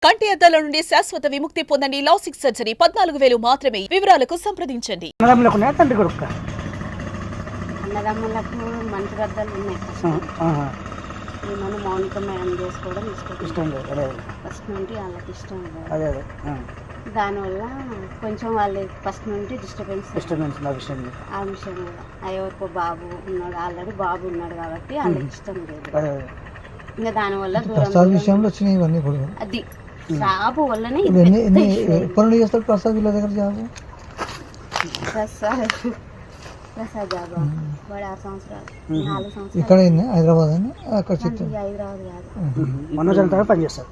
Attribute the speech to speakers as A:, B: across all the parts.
A: కంటి అద్దాల నుండి శాశ్వత విముక్తి పొందండి. లాసిక్ సర్జరీ 14,000 మాత్రమే. వివరాలకు సంప్రదించండి.
B: అన్నదమ్ములకు మంచి గద్దలు ఉన్నాయి. మనం మౌనిక మేడం చేసుకోవడం ఇష్టం లేదు. ఫస్ట్ నుండి వాళ్ళకి ఇష్టం లేదు. దానివల్ల కొంచెం వాళ్ళు ఫస్ట్ నుండి డిస్టర్బెన్స్ ఆ విషయం మీద ఎవరికో బాబు ఉన్నాడు, ఆల్రెడీ బాబు ఉన్నాడు కాబట్టి వాళ్ళకి ఇష్టం లేదు. ఇంకా దానివల్ల
C: విషయంలో వచ్చినాయి ఇవన్నీ
B: అది జాబు వల్లనే
C: ప్రసాద్ వీళ్ళ దగ్గర జాబు
B: ప్రసాద్ జాబు వాడు 6 సంవత్సరాలు 4 సంవత్సరాలు
C: ఇక్కడ హైదరాబాద్ అని అక్కడ
B: హైదరాబాద్ కాదు
C: మనోజ్ అంతా పనిచేస్తారు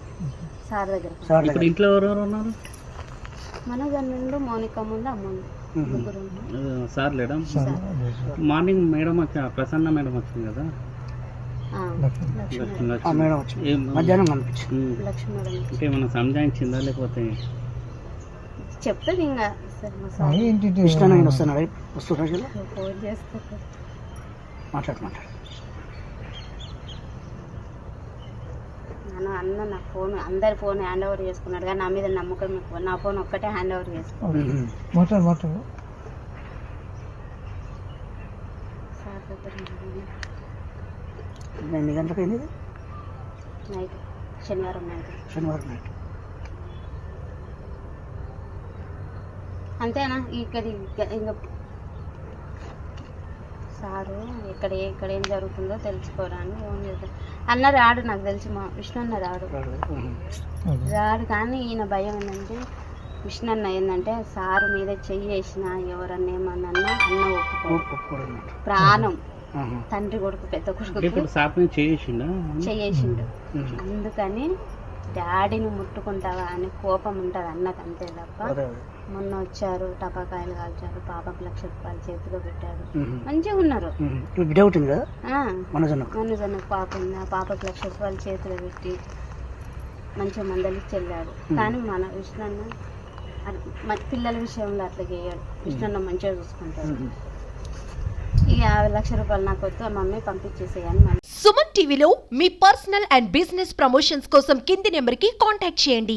B: సార్ దగ్గర.
D: ఇంట్లో ఎవరెవరు ఉన్నారు?
B: మనోజ్ ముందు మౌనిక ముందు అమ్మ ముగ్గురు.
D: సార్ లేడా? మార్నింగ్ మేడం వచ్చి ప్రసన్న మేడం వచ్చింది కదా,
C: మధ్యాహ్నం కనిపించింది.
B: లక్ష్మీ మేడం
D: అంటే ఏమన్నా సంజాయించిందా లేకపోతే
B: చెప్తుంది ఇంకా
C: వస్తున్నాడు
B: ఫోన్ చేస్తా
C: మాట్లాడు
B: అన్న నా ఫోన్ అందరి ఫోన్ హ్యాండ్ ఓవర్ చేసుకున్నాడు కానీ నా మీద నమ్మకం ఎక్కువ. నా ఫోన్ ఒక్కటే హ్యాండ్ ఓవర్ చేసుకున్నాడు.
C: మాట్లాడు
B: సార్ దగ్గర
C: ఎన్ని గంటలకు అయింది?
B: నైట్ శనివారం నైట్ అంతేనా? ఇక్కడ ఇంకా సారు ఇక్కడ ఏం జరుగుతుందో తెలుసుకోవడానికి ఫోన్ చేస్తాను. అన్న రాడు, నాకు తెలిసి మా విష్ణు అన్న రాడు కానీ ఈయన భయం ఏంటంటే విష్ణు అన్న ఏంటంటే సారు మీద చెయ్యి వేసినా ఎవరన్నా ఏమన్నా అన్న ఒప్పుకోడు. ప్రాణం తండ్రి కొడుకు పెద్ద కొడుకు చేసిండు. అందుకని డాడీని ముట్టుకుంటావా అని కోపం ఉంటుంది అన్నకు, అంతే తప్ప మొన్న వచ్చారు టపాకాయలు కాల్చారు, పాపకు 1,00,000 రూపాయలు చేతిలో పెట్టాడు, మంచిగా ఉన్నారు. మనజన్నకు పాప ఉంది, ఆ పాపకు 1,00,000 రూపాయలు చేతిలో పెట్టి మంచిగా మందలిచ్చి వెళ్ళాడు. కానీ మన విష్ణన్న పిల్లల విషయంలో అట్లా చేయడు. విష్ణన్న మంచిగా చూసుకుంటాడు. ఇక 1,00,000 రూపాయలు నాకు వద్దు, మమ్మీ పంపించేసేయని.
A: సుమన్ టీవీలో మీ పర్సనల్ అండ్ బిజినెస్ ప్రమోషన్స్ కోసం కింది నెంబర్కి కాంటాక్ట్ చేయండి.